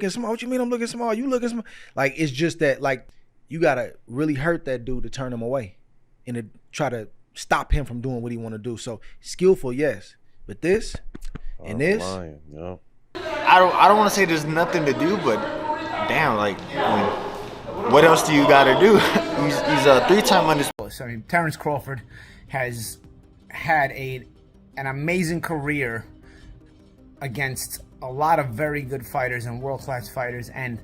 looking small. What you mean I'm looking small? You looking small? Like, it's just that, like, you gotta really hurt that dude to turn him away and to try to stop him from doing what he want to do. So skillful, yes, but this and this. Lying, you know? I don't want to say there's nothing to do, but damn, like, I mean, what else do you got to do? he's a 3-time undisputed. I mean, Terence Crawford has had an amazing career against a lot of very good fighters and world-class fighters, and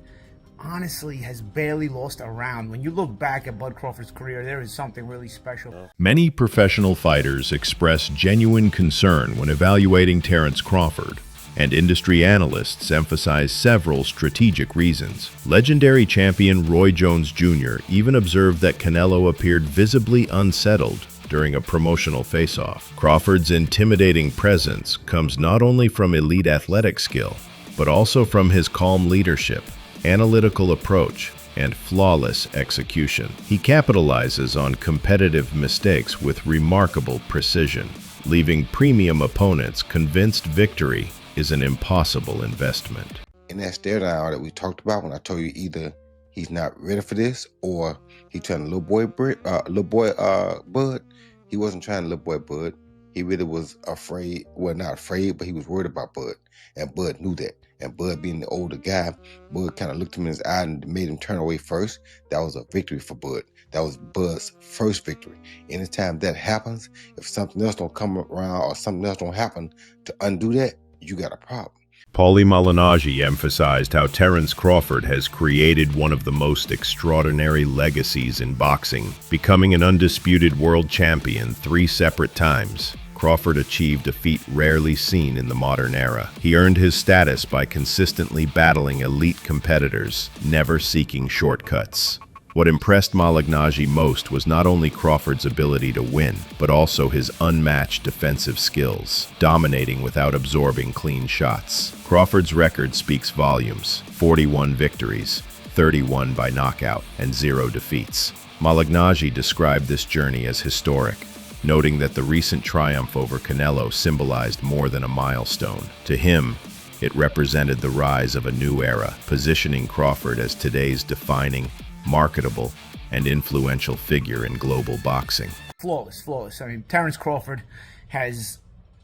honestly has barely lost a round. When you look back at Bud Crawford's career, there is something really special. Many professional fighters express genuine concern when evaluating Terence Crawford, and industry analysts emphasize several strategic reasons. Legendary champion Roy Jones Jr. even observed that Canelo appeared visibly unsettled during a promotional face-off. Crawford's intimidating presence comes not only from elite athletic skill, but also from his calm leadership, analytical approach, and flawless execution. He capitalizes on competitive mistakes with remarkable precision, leaving premium opponents convinced victory is an impossible investment. And that stare down that we talked about, when I told you either he's not ready for this or he trying to little boy Bud. He wasn't trying to little boy Bud. He really was afraid. Well, not afraid, but he was worried about Bud. And Bud knew that. And Bud being the older guy, Bud kind of looked him in his eye and made him turn away first. That was a victory for Bud. That was Bud's first victory. Anytime that happens, if something else don't come around or something else don't happen to undo that, you got a problem. Paulie Malignaggi emphasized how Terence Crawford has created one of the most extraordinary legacies in boxing, becoming an undisputed world champion 3 separate times. Crawford achieved a feat rarely seen in the modern era. He earned his status by consistently battling elite competitors, never seeking shortcuts. What impressed Malignaggi most was not only Crawford's ability to win, but also his unmatched defensive skills, dominating without absorbing clean shots. Crawford's record speaks volumes: 41 victories, 31 by knockout, and 0 defeats. Malignaggi described this journey as historic, noting that the recent triumph over Canelo symbolized more than a milestone. To him, it represented the rise of a new era, positioning Crawford as today's defining, marketable, and influential figure in global boxing. Flawless. I mean, Terence Crawford has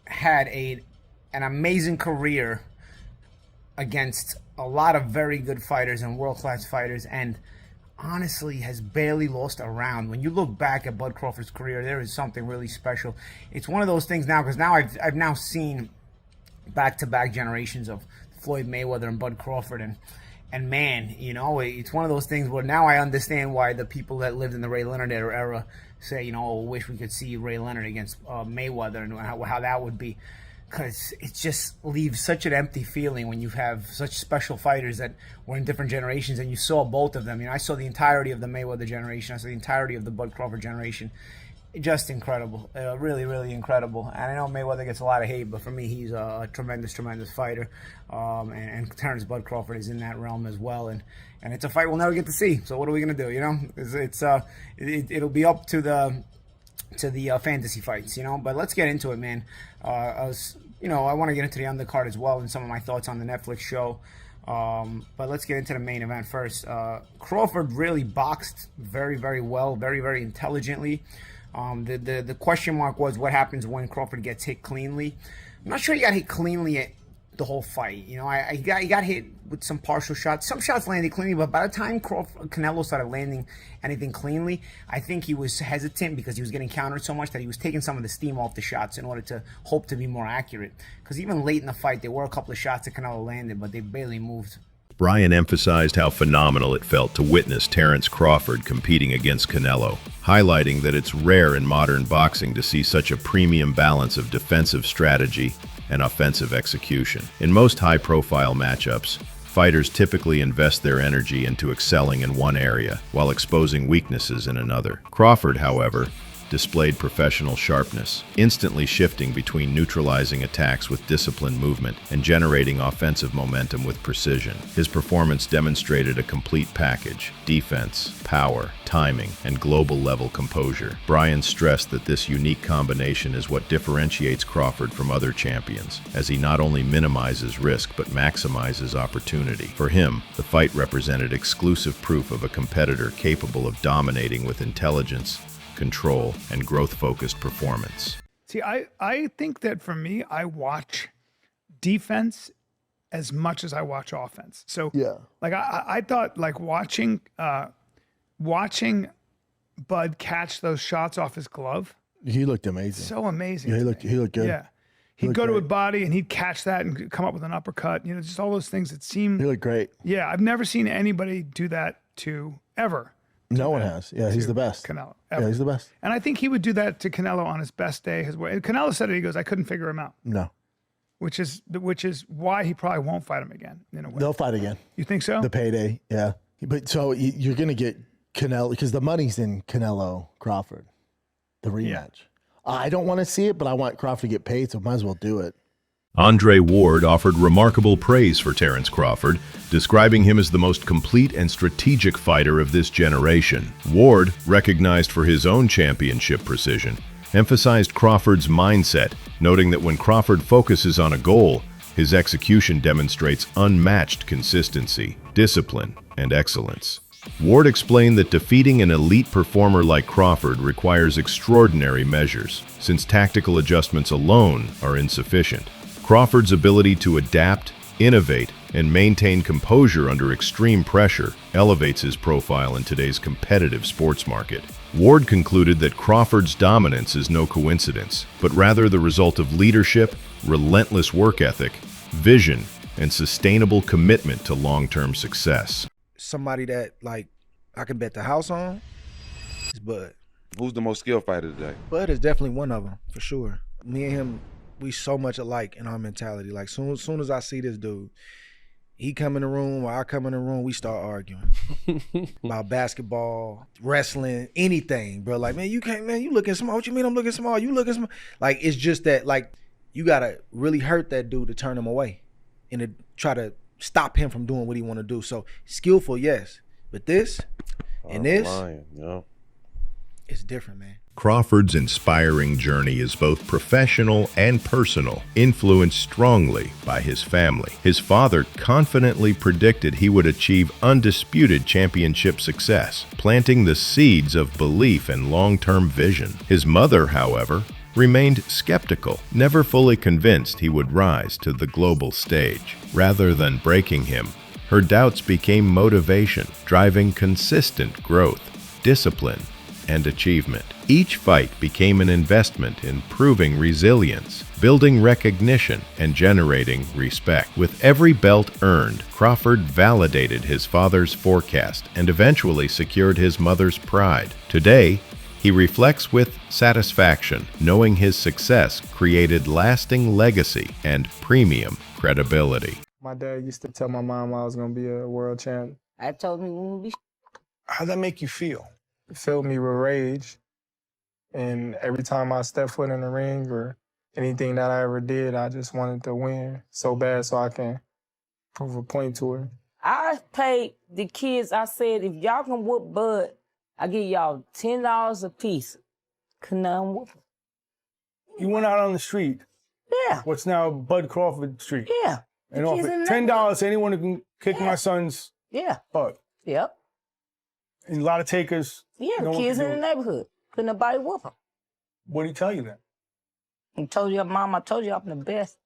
had an amazing career against a lot of very good fighters and world-class fighters, and honestly has barely lost a round. When you look back at Bud Crawford's career, there is something really special. It's one of those things now, because now I've now seen back-to-back generations of Floyd Mayweather and Bud Crawford, and man, you know, it's one of those things where now I understand why the people that lived in the Ray Leonard era say, you know, wish we could see Ray Leonard against Mayweather, and how that would be. Because it just leaves such an empty feeling when you have such special fighters that were in different generations, and you saw both of them. You know, I saw the entirety of the Mayweather generation. I saw the entirety of the Bud Crawford generation. Just incredible. Really, really incredible. And I know Mayweather gets a lot of hate, but for me, he's a tremendous fighter. And Terence Bud Crawford is in that realm as well. And it's a fight we'll never get to see. So what are we going to do, you know? It'll be up to the fantasy fights, you know? But let's get into it, man. I want to get into the undercard as well and some of my thoughts on the Netflix show. But let's get into the main event first. Crawford really boxed very, very well, very, very intelligently. The question mark was what happens when Crawford gets hit cleanly. I'm not sure he got hit cleanly the whole fight. You know, he got hit with some partial shots. Some shots landed cleanly, but by the time Canelo started landing anything cleanly, I think he was hesitant because he was getting countered so much that he was taking some of the steam off the shots in order to hope to be more accurate. Because even late in the fight, there were a couple of shots that Canelo landed, but they barely moved. Bryan emphasized how phenomenal it felt to witness Terence Crawford competing against Canelo, highlighting that it's rare in modern boxing to see such a premium balance of defensive strategy and offensive execution. In most high-profile matchups, fighters typically invest their energy into excelling in one area while exposing weaknesses in another. Crawford, however, displayed professional sharpness, instantly shifting between neutralizing attacks with disciplined movement and generating offensive momentum with precision. His performance demonstrated a complete package: defense, power, timing, and global-level composure. Bryan stressed that this unique combination is what differentiates Crawford from other champions, as he not only minimizes risk but maximizes opportunity. For him, the fight represented exclusive proof of a competitor capable of dominating with intelligence, control, and growth-focused performance. See, I think that for me, I watch defense as much as I watch offense. So Yeah. like I thought like watching Bud catch those shots off his glove, He looked amazing. so amazing. Yeah, to he looked good. Yeah. He'd looked go to a great. body and he'd catch that and come up with an uppercut. You know, just all those things that seem. He looked great. Yeah, I've never seen anybody do that to ever. No one has. Yeah, he's the best. Canelo. Yeah, Ever. he's the best. And I think he would do that to Canelo on his best day. His way. And Canelo said it. He goes, I couldn't figure him out, No, which is why he probably won't fight him again. In a way. they'll fight again. You think so? The payday. Yeah, but so you're gonna get Canelo because the money's in Canelo Crawford, the rematch. I don't want to see it, but I want Crawford to get paid, so might as well do it. Andre Ward offered remarkable praise for Terence Crawford, describing him as the most complete and strategic fighter of this generation. Ward, recognized for his own championship precision, emphasized Crawford's mindset, noting that when Crawford focuses on a goal, his execution demonstrates unmatched consistency, discipline, and excellence. Ward explained that defeating an elite performer like Crawford requires extraordinary measures, since tactical adjustments alone are insufficient. Crawford's ability to adapt, innovate, and maintain composure under extreme pressure elevates his profile in today's competitive sports market. Ward concluded that Crawford's dominance is no coincidence, but rather the result of leadership, relentless work ethic, vision, and sustainable commitment to long-term success. Somebody that like I can bet the house on is Bud. Who's the most skilled fighter today? Bud is definitely one of them for sure. Me and him, we so much alike in our mentality. Like soon as I see this dude, he come in the room or I come in the room, we start arguing about basketball, wrestling, anything, bro. Like, man, you can't, man, you looking small. What you mean I'm looking small? You looking small. Like, it's just that, like, you gotta really hurt that dude to turn him away and to try to stop him from doing what he want to do. So skillful, yes, but this and this, it's different, man. Crawford's inspiring journey is both professional and personal, influenced strongly by his family. His father confidently predicted he would achieve undisputed championship success, planting the seeds of belief and long-term vision. His mother, however, remained skeptical, never fully convinced he would rise to the global stage. Rather than breaking him, her doubts became motivation, driving consistent growth, discipline, and achievement. Each fight became an investment in proving resilience, building recognition, and generating respect. With every belt earned, Crawford validated his father's forecast and eventually secured his mother's pride. Today, he reflects with satisfaction, knowing his success created lasting legacy and premium credibility. My dad used to tell my mom I was going to be a world champ. I told me we would be. How'd that make you feel? It filled me with rage. And every time I stepped foot in the ring or anything that I ever did, I just wanted to win so bad so I can prove a point to her. I paid the kids, I said, if y'all can whoop Bud, I give y'all $10 a piece. Couldn't whoop him. You went out on the street. Yeah. What's now Bud Crawford Street. Yeah. And offered $10 to anyone who can kick my son's butt. Yep. And a lot of takers. Yeah, no kids one in can the do it. neighborhood. Couldn't nobody whoop him. What did he tell you then? He told you, Mom, I told you I'm the best.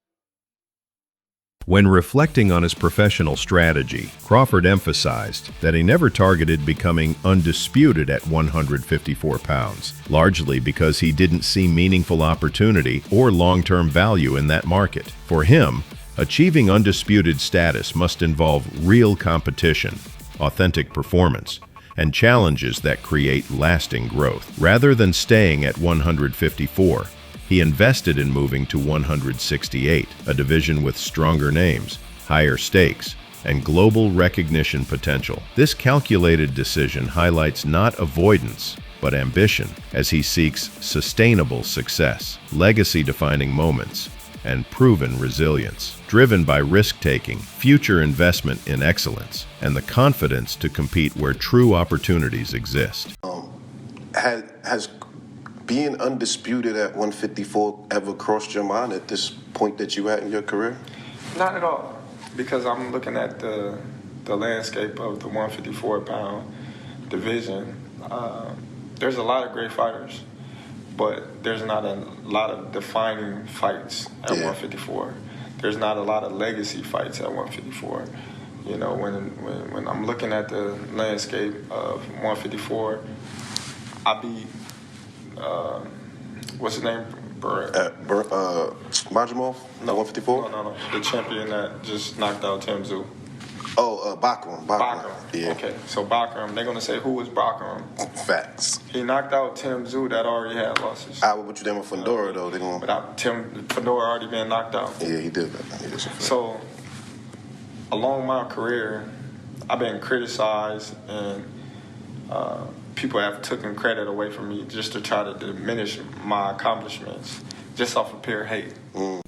When reflecting on his professional strategy, Crawford emphasized that he never targeted becoming undisputed at 154 pounds, largely because he didn't see meaningful opportunity or long-term value in that market. For him, achieving undisputed status must involve real competition, authentic performance, and challenges that create lasting growth. Rather than staying at 154, he invested in moving to 168, a division with stronger names, higher stakes, and global recognition potential. This calculated decision highlights not avoidance, but ambition as he seeks sustainable success, legacy-defining moments, and proven resilience, driven by risk-taking, future investment in excellence, and the confidence to compete where true opportunities exist. Has being undisputed at 154 ever crossed your mind at this point that you at in your career? Not at all, because I'm looking at the landscape of the 154-pound division. There's a lot of great fighters, but there's not a lot of defining fights at 154. There's not a lot of legacy fights at 154. You know, when I'm looking at the landscape of 154, I beat, what's his name? Majimov? No, 154? No. The champion that just knocked out Tim Tszyu. Oh, Bachram. Yeah. Okay, so Bachram, they're going to say, who was Bachram? Facts. He knocked out Tim Tszyu that already had losses. I would put you down with Fedora, though. But Fedora already been knocked out. Yeah, he did. So, along my career, I've been criticized and people have taken credit away from me just to try to diminish my accomplishments just off of pure hate.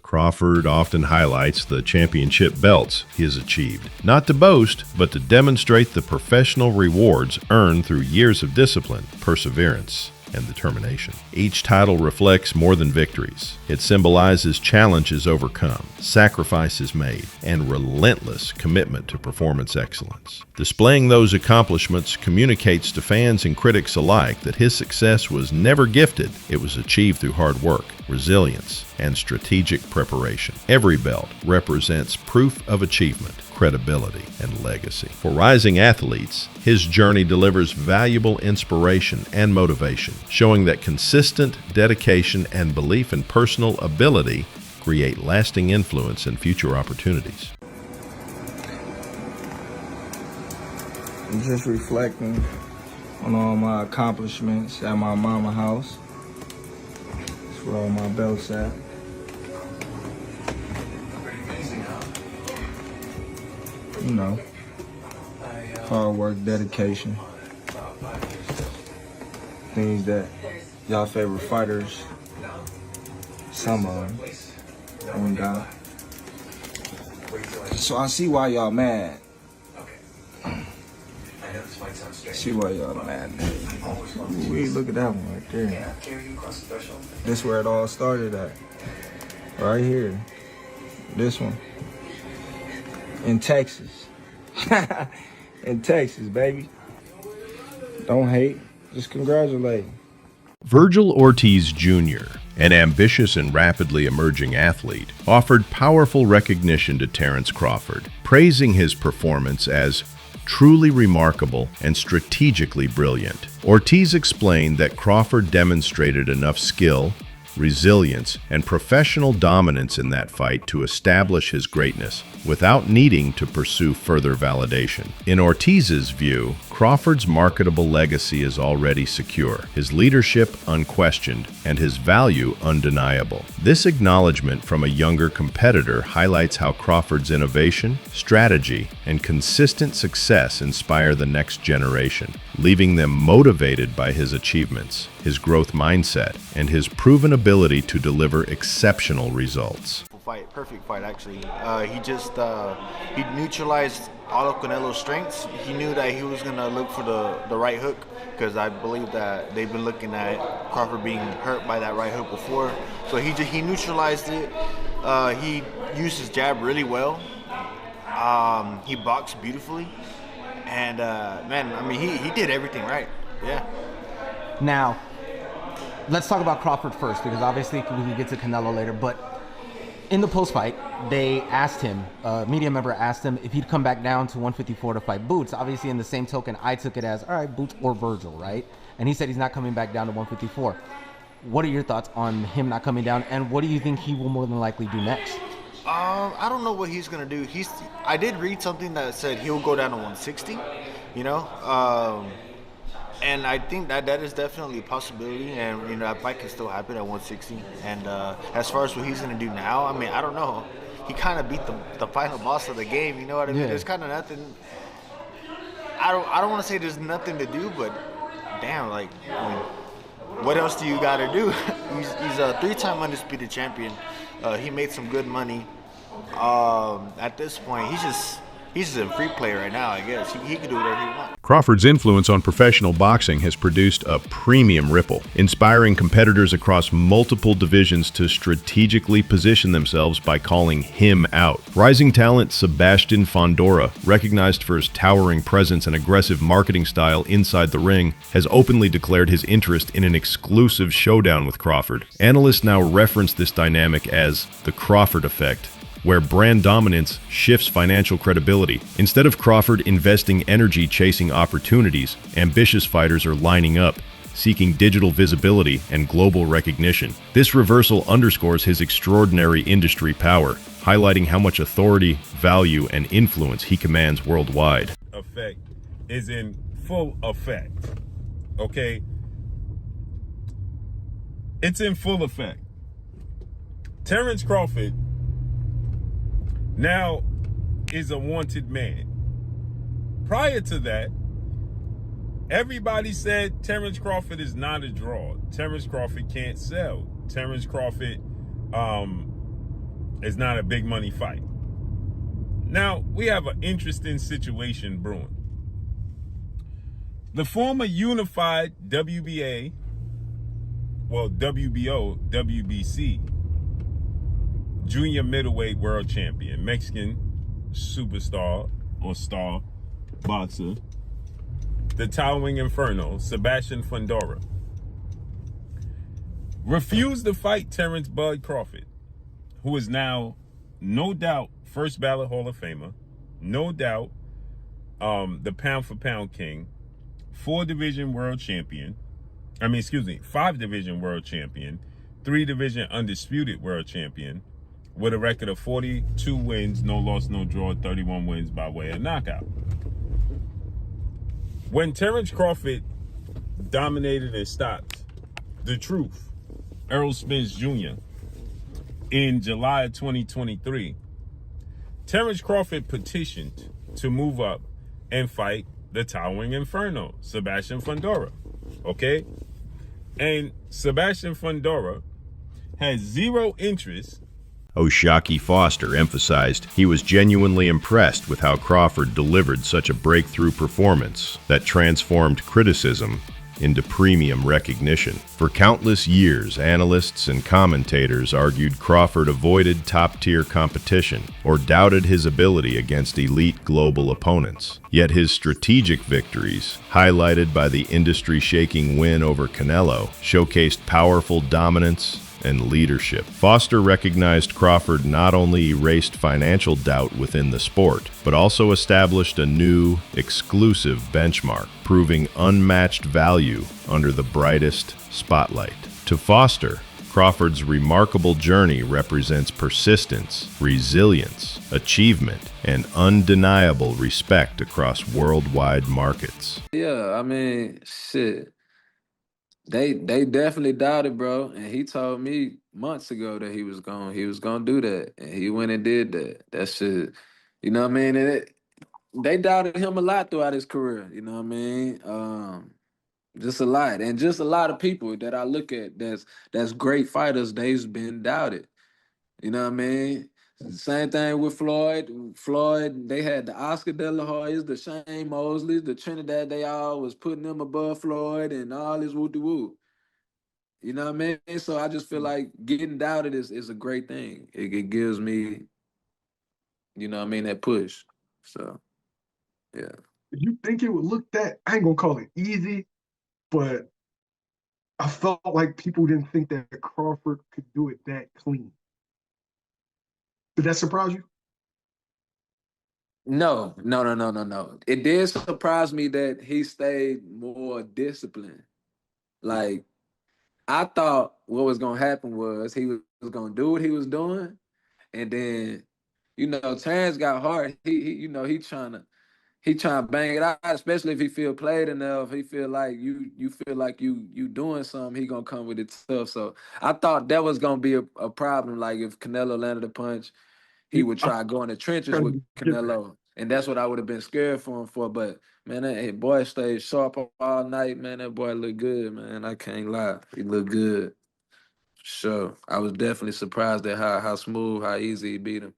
Crawford often highlights the championship belts he has achieved, not to boast, but to demonstrate the professional rewards earned through years of discipline, perseverance, and determination. Each title reflects more than victories. It symbolizes challenges overcome, sacrifices made, and relentless commitment to performance excellence. Displaying those accomplishments communicates to fans and critics alike that his success was never gifted. It was achieved through hard work, resilience, and strategic preparation. Every belt represents proof of achievement, credibility, and legacy. For rising athletes, his journey delivers valuable inspiration and motivation, showing that consistent dedication and belief in personal ability create lasting influence and future opportunities. I'm just reflecting on all my accomplishments at my mama's house. That's where all my belts at. You know, hard work, dedication, things that y'all favorite fighters, some of them, haven't got. So I see why y'all mad. See why y'all mad. Ooh, look at that one right there. This where it all started at. Right here. This one. In Texas. In Texas, baby. Don't hate, just congratulate. Vergil Ortiz Jr., an ambitious and rapidly emerging athlete, offered powerful recognition to Terence Crawford, praising his performance as truly remarkable and strategically brilliant. Ortiz explained that Crawford demonstrated enough skill, resilience, and professional dominance in that fight to establish his greatness without needing to pursue further validation. In Ortiz's view, Crawford's marketable legacy is already secure, his leadership unquestioned, and his value undeniable. This acknowledgement from a younger competitor highlights how Crawford's innovation, strategy, and consistent success inspire the next generation, leaving them motivated by his achievements, his growth mindset, and his proven ability to deliver exceptional results. Perfect fight actually. He neutralized all of Canelo's strengths. He knew that he was gonna look for the right hook, because I believe that they've been looking at Crawford being hurt by that right hook before. So he neutralized it. He used his jab really well. He boxed beautifully, and man, I mean he did everything right. Yeah. Now, let's talk about Crawford first, because obviously we can get to Canelo later, but in the post-fight, they asked him, a media member asked him if he'd come back down to 154 to fight Boots. Obviously, in the same token, I took it as, all right, Boots or Vergil, right? And he said he's not coming back down to 154. What are your thoughts on him not coming down, and what do you think he will more than likely do next? I don't know what he's gonna do. I did read something that said he'll go down to 160. You know, and I think that is definitely a possibility, and you know that fight can still happen at 160. And as far as what he's gonna do now, I mean, I don't know. He kind of beat the final boss of the game. You know what I mean? Yeah. There's kind of nothing. I don't want to say there's nothing to do, but damn, like, I mean, what else do you got to do? He's a 3-time undisputed champion. He made some good money. At this point, he's a free player right now, I guess. He can do whatever he wants. Crawford's influence on professional boxing has produced a premium ripple, inspiring competitors across multiple divisions to strategically position themselves by calling him out. Rising talent Sebastian Fondora, recognized for his towering presence and aggressive marketing style inside the ring, has openly declared his interest in an exclusive showdown with Crawford. Analysts now reference this dynamic as the Crawford effect, where brand dominance shifts financial credibility. Instead of Crawford investing energy chasing opportunities, ambitious fighters are lining up, seeking digital visibility and global recognition. This reversal underscores his extraordinary industry power, highlighting how much authority, value, and influence he commands worldwide. Effect is in full effect. Okay? It's in full effect. Terence Crawford now is a wanted man. Prior to that, everybody said Terence Crawford is not a draw. Terence Crawford can't sell. Terence Crawford is not a big money fight. Now, we have an interesting situation brewing. The former unified WBA, WBO, WBC, junior middleweight world champion, Mexican superstar or star boxer, the towering inferno, Sebastian Fondora, refused to fight Terence Bud Crawford, who is now, no doubt, first ballot Hall of Famer, no doubt, the pound for pound king, 5-division world champion, 3-division undisputed world champion, with a record of 42 wins, no loss, no draw, 31 wins by way of knockout. When Terence Crawford dominated and stopped The Truth, Errol Spence Jr., in July of 2023, Terence Crawford petitioned to move up and fight the towering inferno, Sebastian Fondora. Okay? And Sebastian Fondora has zero interest. O'Shaquie Foster emphasized he was genuinely impressed with how Crawford delivered such a breakthrough performance that transformed criticism into premium recognition. For countless years, analysts and commentators argued Crawford avoided top-tier competition or doubted his ability against elite global opponents. Yet his strategic victories, highlighted by the industry-shaking win over Canelo, showcased powerful dominance and leadership. Foster recognized Crawford not only erased financial doubt within the sport, but also established a new, exclusive benchmark, proving unmatched value under the brightest spotlight. To Foster, Crawford's remarkable journey represents persistence, resilience, achievement, and undeniable respect across worldwide markets. Yeah, I mean, shit. They definitely doubted, bro. And he told me months ago that he was gonna do that. And he went and did that. That shit, you know what I mean? And they doubted him a lot throughout his career, you know what I mean? Just a lot. And just a lot of people that I look at that's great fighters, they've been doubted. You know what I mean? Same thing with Floyd. Floyd, they had the Oscar De La Hoyas, the Shane Mosleys, the Trinidad, they all was putting them above Floyd and all this woo-de-woo. You know what I mean? So I just feel like getting doubted is a great thing. It gives me, you know what I mean, that push. So, yeah. You think it would look that, I ain't gonna call it easy, but I felt like people didn't think that Crawford could do it that clean. Did that surprise you? No. It did surprise me that he stayed more disciplined. Like, I thought what was gonna happen was he was gonna do what he was doing, and then, you know, Terrence got hard. He trying to bang it out, especially if he feel played enough. He feel like you feel like you doing something. He gonna come with it tough. So I thought that was gonna be a problem. Like if Canelo landed a punch, he would try to go in the trenches with Canelo and that's what I would have been scared for him for. But man, that boy stayed sharp all night, man. That boy looked good, man. I can't lie, he looked good. Sure, I was definitely surprised at how smooth, how easy he beat him.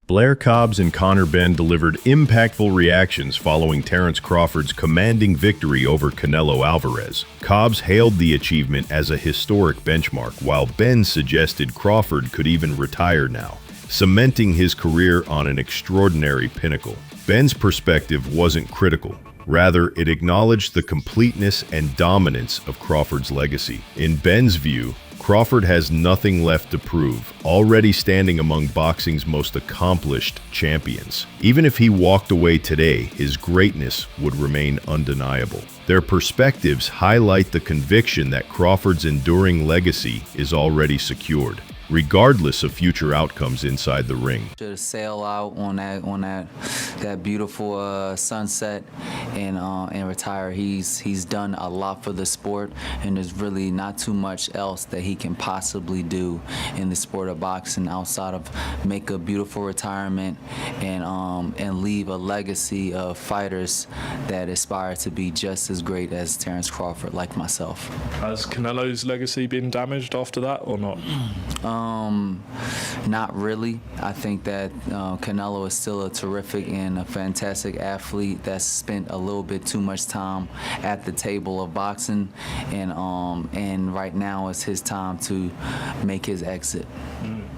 Blair Cobbs and Conor Benn delivered impactful reactions following Terence Crawford's commanding victory over Canelo Alvarez. Cobbs hailed the achievement as a historic benchmark, while Benn suggested Crawford could even retire now, cementing his career on an extraordinary pinnacle. Benn's perspective wasn't critical. Rather, it acknowledged the completeness and dominance of Crawford's legacy. In Benn's view, Crawford has nothing left to prove, already standing among boxing's most accomplished champions. Even if he walked away today, his greatness would remain undeniable. Their perspectives highlight the conviction that Crawford's enduring legacy is already secured, regardless of future outcomes inside the ring. To sail out on that beautiful sunset and retire. He's done a lot for the sport, and there's really not too much else that he can possibly do in the sport of boxing outside of make a beautiful retirement and leave a legacy of fighters that aspire to be just as great as Terence Crawford, like myself. Has Canelo's legacy been damaged after that or not? Not really. I think that Canelo is still a terrific and a fantastic athlete that's spent a little bit too much time at the table of boxing, and right now is his time to make his exit.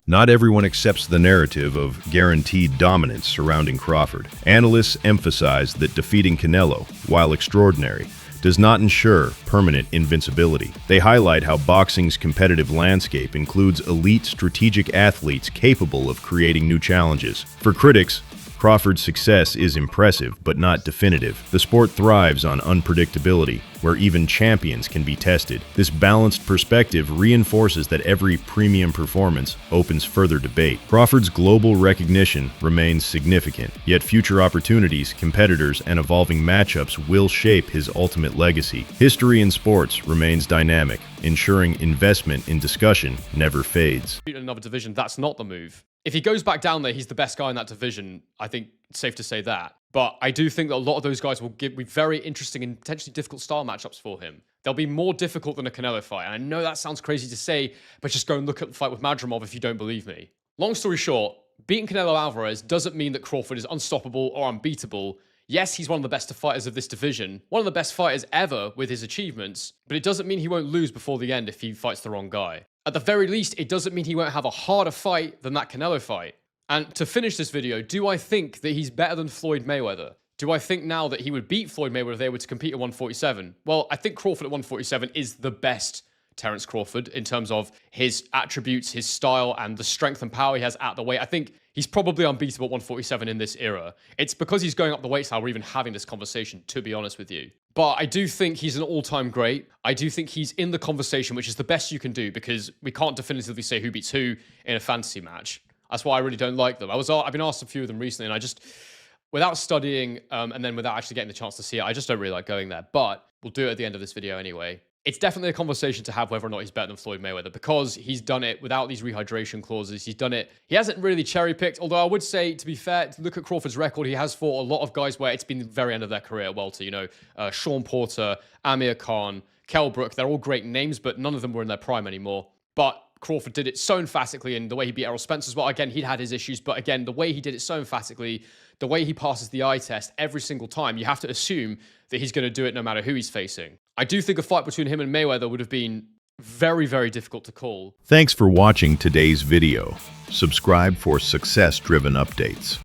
Not everyone accepts the narrative of guaranteed dominance surrounding Crawford. Analysts emphasize that defeating Canelo, while extraordinary, does not ensure permanent invincibility. They highlight how boxing's competitive landscape includes elite strategic athletes capable of creating new challenges. For critics, Crawford's success is impressive, but not definitive. The sport thrives on unpredictability, where even champions can be tested. This balanced perspective reinforces that every premium performance opens further debate. Crawford's global recognition remains significant, yet future opportunities, competitors, and evolving matchups will shape his ultimate legacy. History in sports remains dynamic, ensuring investment in discussion never fades. In another division, that's not the move. If he goes back down there, he's the best guy in that division. I think it's safe to say that. But I do think that a lot of those guys will be very interesting and potentially difficult style matchups for him. They'll be more difficult than a Canelo fight. And I know that sounds crazy to say, but just go and look at the fight with Madrimov if you don't believe me. Long story short, beating Canelo Alvarez doesn't mean that Crawford is unstoppable or unbeatable. Yes, he's one of the best fighters of this division, one of the best fighters ever with his achievements, but it doesn't mean he won't lose before the end if he fights the wrong guy. At the very least, it doesn't mean he won't have a harder fight than that Canelo fight. And to finish this video, do I think that he's better than Floyd Mayweather? Do I think now that he would beat Floyd Mayweather if they were to compete at 147? Well, I think Crawford at 147 is the best Terence Crawford in terms of his attributes, his style, and the strength and power he has at the weight. I think he's probably unbeatable at 147 in this era. It's because he's going up the weight style we're even having this conversation, to be honest with you. But I do think he's an all-time great. I do think he's in the conversation, which is the best you can do because we can't definitively say who beats who in a fantasy match. That's why I really don't like them. I've been asked a few of them recently, and I just, without studying and then without actually getting the chance to see it, I just don't really like going there. But we'll do it at the end of this video anyway. It's definitely a conversation to have whether or not he's better than Floyd Mayweather because he's done it without these rehydration clauses. He's done it. He hasn't really cherry-picked, although I would say, to be fair, to look at Crawford's record, he has fought a lot of guys where it's been the very end of their career at welter. You know, Sean Porter, Amir Khan, Kell Brook, they're all great names, but none of them were in their prime anymore. But Crawford did it so emphatically, and the way he beat Errol Spence as well. Again, he'd had his issues, but again, the way he did it so emphatically, the way he passes the eye test every single time, you have to assume that he's going to do it no matter who he's facing. I do think a fight between him and Mayweather would have been very, very difficult to call. Thanks for watching today's video. Subscribe for success-driven updates.